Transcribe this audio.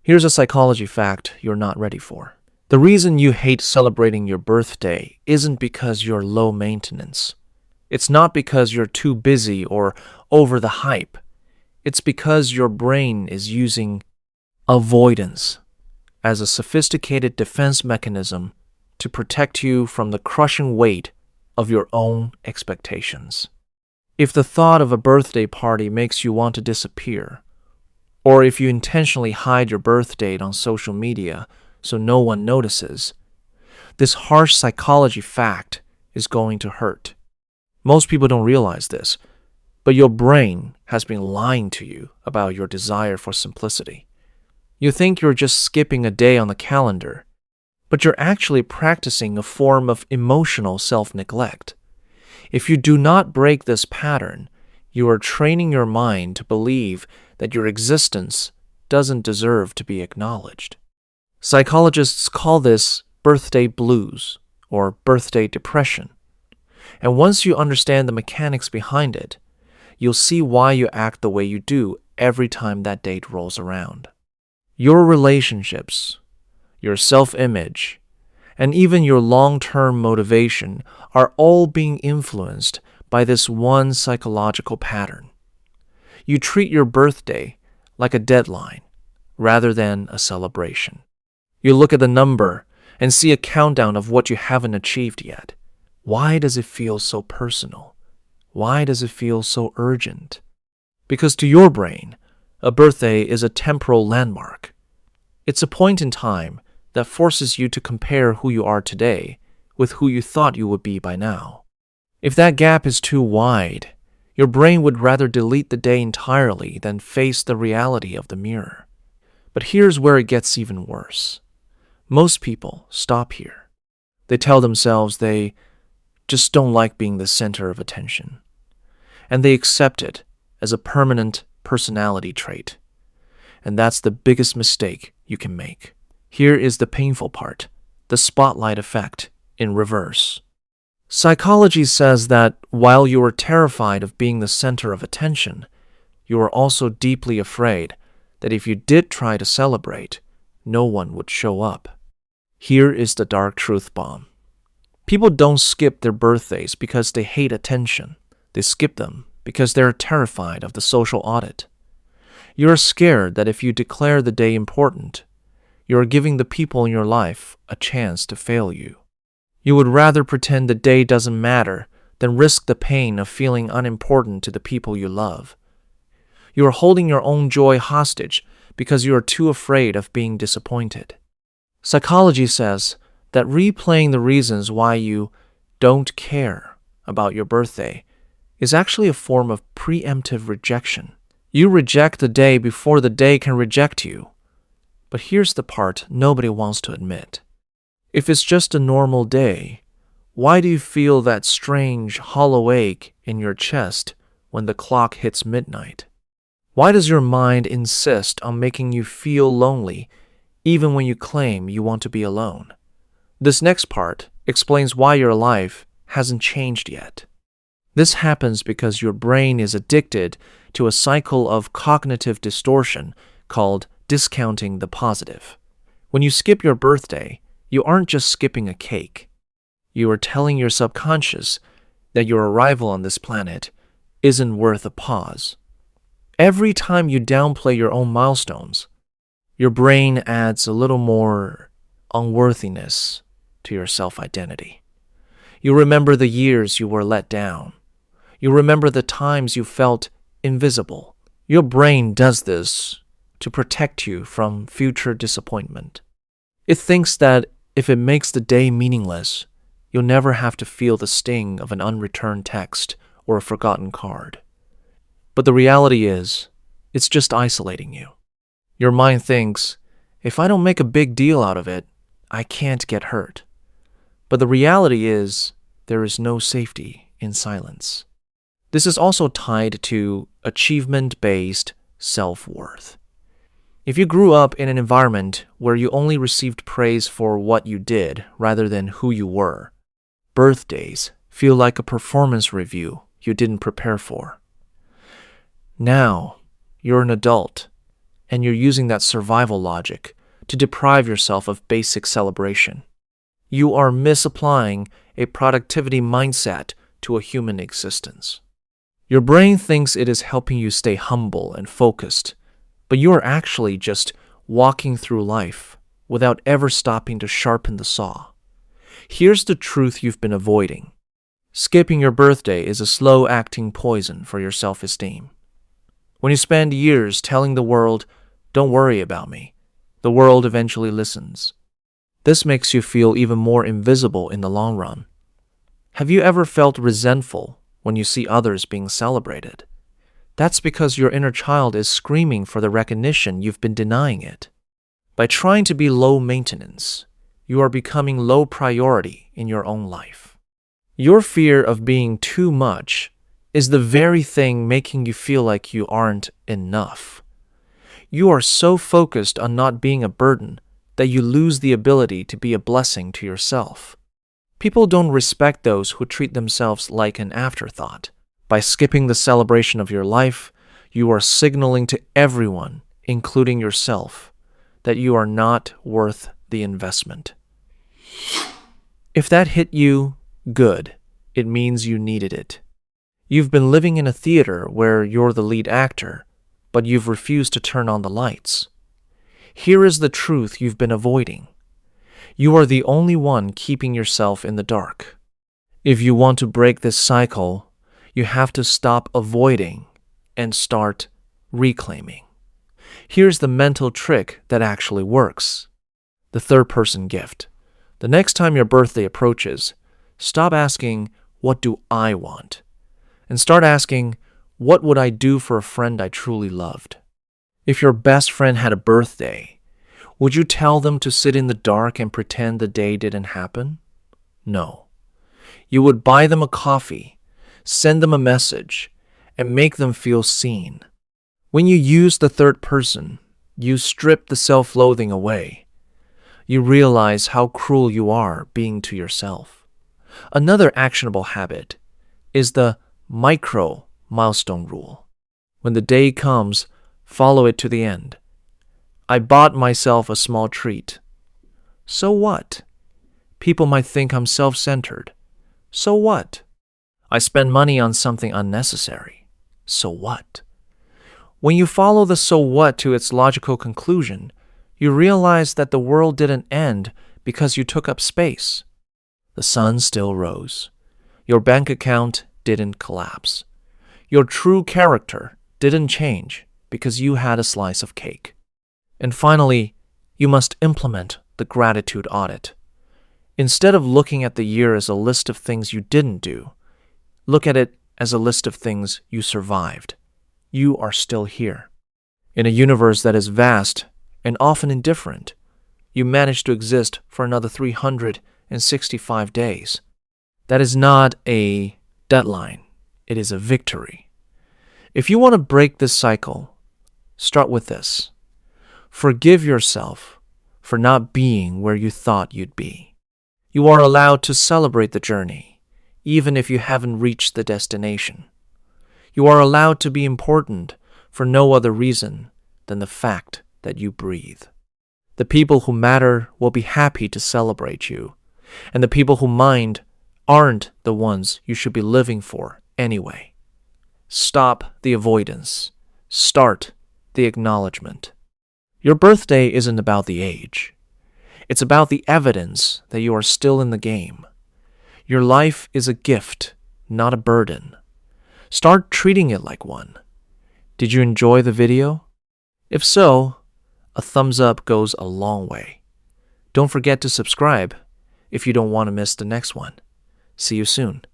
Here's a psychology fact you're not ready for. The reason you hate celebrating your birthday isn't because you're low maintenance. It's not because you're too busy or over the hype. It's because your brain is using avoidance as a sophisticated defense mechanism to protect you from the crushing weight of your own expectations. If the thought of a birthday party makes you want to disappear, or if you intentionally hide your birth date on social media so no one notices, this harsh psychology fact is going to hurt. Most people don't realize this, but your brain has been lying to you about your desire for simplicity. You think you're just skipping a day on the calendar, but you're actually practicing a form of emotional self-neglect. If you do not break this pattern, you are training your mind to believe that your existence doesn't deserve to be acknowledged. Psychologists call this birthday blues or birthday depression. And once you understand the mechanics behind it, you'll see why you act the way you do every time that date rolls around. Your relationships, your self-image, and even your long-term motivation are all being influenced by this one psychological pattern. You treat your birthday like a deadline rather than a celebration. You look at the number and see a countdown of what you haven't achieved yet. Why does it feel so personal? Why does it feel so urgent? Because to your brain, a birthday is a temporal landmark. It's a point in time that forces you to compare who you are today with who you thought you would be by now. If that gap is too wide, your brain would rather delete the day entirely than face the reality of the mirror. But here's where it gets even worse. Most people stop here. They tell themselves they just don't like being the center of attention, and they accept it as a permanent personality trait. And that's the biggest mistake you can make. Here is the painful part, the spotlight effect in reverse. Psychology says that while you are terrified of being the center of attention, you are also deeply afraid that if you did try to celebrate, no one would show up. Here is the dark truth bomb. People don't skip their birthdays because they hate attention. They skip them because they're terrified of the social audit. You're scared that if you declare the day important, you're giving the people in your life a chance to fail you. You would rather pretend the day doesn't matter than risk the pain of feeling unimportant to the people you love. You are holding your own joy hostage because you are too afraid of being disappointed. Psychology says that replaying the reasons why you don't care about your birthday is actually a form of preemptive rejection. You reject the day before the day can reject you. But here's the part nobody wants to admit. If it's just a normal day, why do you feel that strange, hollow ache in your chest when the clock hits midnight? Why does your mind insist on making you feel lonely even when you claim you want to be alone? This next part explains why your life hasn't changed yet. This happens because your brain is addicted to a cycle of cognitive distortion called discounting the positive. When you skip your birthday, you aren't just skipping a cake. You are telling your subconscious that your arrival on this planet isn't worth a pause. Every time you downplay your own milestones, your brain adds a little more unworthiness to your self-identity. You remember the years you were let down. You remember the times you felt invisible. Your brain does this to protect you from future disappointment. It thinks that if it makes the day meaningless, you'll never have to feel the sting of an unreturned text or a forgotten card. But the reality is, it's just isolating you. Your mind thinks, if I don't make a big deal out of it, I can't get hurt. But the reality is, there is no safety in silence. This is also tied to achievement-based self-worth. If you grew up in an environment where you only received praise for what you did rather than who you were, birthdays feel like a performance review you didn't prepare for. Now, you're an adult, and you're using that survival logic to deprive yourself of basic celebration. You are misapplying a productivity mindset to a human existence. Your brain thinks it is helping you stay humble and focused, but you are actually just walking through life without ever stopping to sharpen the saw. Here's the truth you've been avoiding. Skipping your birthday is a slow-acting poison for your self-esteem. When you spend years telling the world, "Don't worry about me," the world eventually listens. This makes you feel even more invisible in the long run. Have you ever felt resentful when you see others being celebrated? That's because your inner child is screaming for the recognition you've been denying it. By trying to be low maintenance, you are becoming low priority in your own life. Your fear of being too much is the very thing making you feel like you aren't enough. You are so focused on not being a burden that you lose the ability to be a blessing to yourself. People don't respect those who treat themselves like an afterthought. By skipping the celebration of your life, you are signaling to everyone, including yourself, that you are not worth the investment. If that hit you, good. It means you needed it. You've been living in a theater where you're the lead actor, but you've refused to turn on the lights. Here is the truth you've been avoiding. You are the only one keeping yourself in the dark. If you want to break this cycle, you have to stop avoiding and start reclaiming. Here's the mental trick that actually works. The third-person gift. The next time your birthday approaches, stop asking, "What do I want?" and start asking, "What would I do for a friend I truly loved?" If your best friend had a birthday, would you tell them to sit in the dark and pretend the day didn't happen? No. You would buy them a coffee, send them a message, and make them feel seen. When you use the third person, you strip the self-loathing away. You realize how cruel you are being to yourself. Another actionable habit is the micro milestone rule. When the day comes, follow it to the end. I bought myself a small treat. So what? People might think I'm self-centered. So what? I spend money on something unnecessary. So what? When you follow the so what to its logical conclusion, you realize that the world didn't end because you took up space. The sun still rose. Your bank account didn't collapse. Your true character didn't change because you had a slice of cake. And finally, you must implement the gratitude audit. Instead of looking at the year as a list of things you didn't do, look at it as a list of things you survived. You are still here. In a universe that is vast and often indifferent, you managed to exist for another 365 days. That is not a deadline. It is a victory. If you want to break this cycle, start with this. Forgive yourself for not being where you thought you'd be. You are allowed to celebrate the journey, even if you haven't reached the destination. You are allowed to be important for no other reason than the fact that you breathe. The people who matter will be happy to celebrate you, and the people who mind aren't the ones you should be living for anyway. Stop the avoidance. Start the acknowledgement. Your birthday isn't about the age. It's about the evidence that you are still in the game. Your life is a gift, not a burden. Start treating it like one. Did you enjoy the video? If so, a thumbs up goes a long way. Don't forget to subscribe if you don't want to miss the next one. See you soon.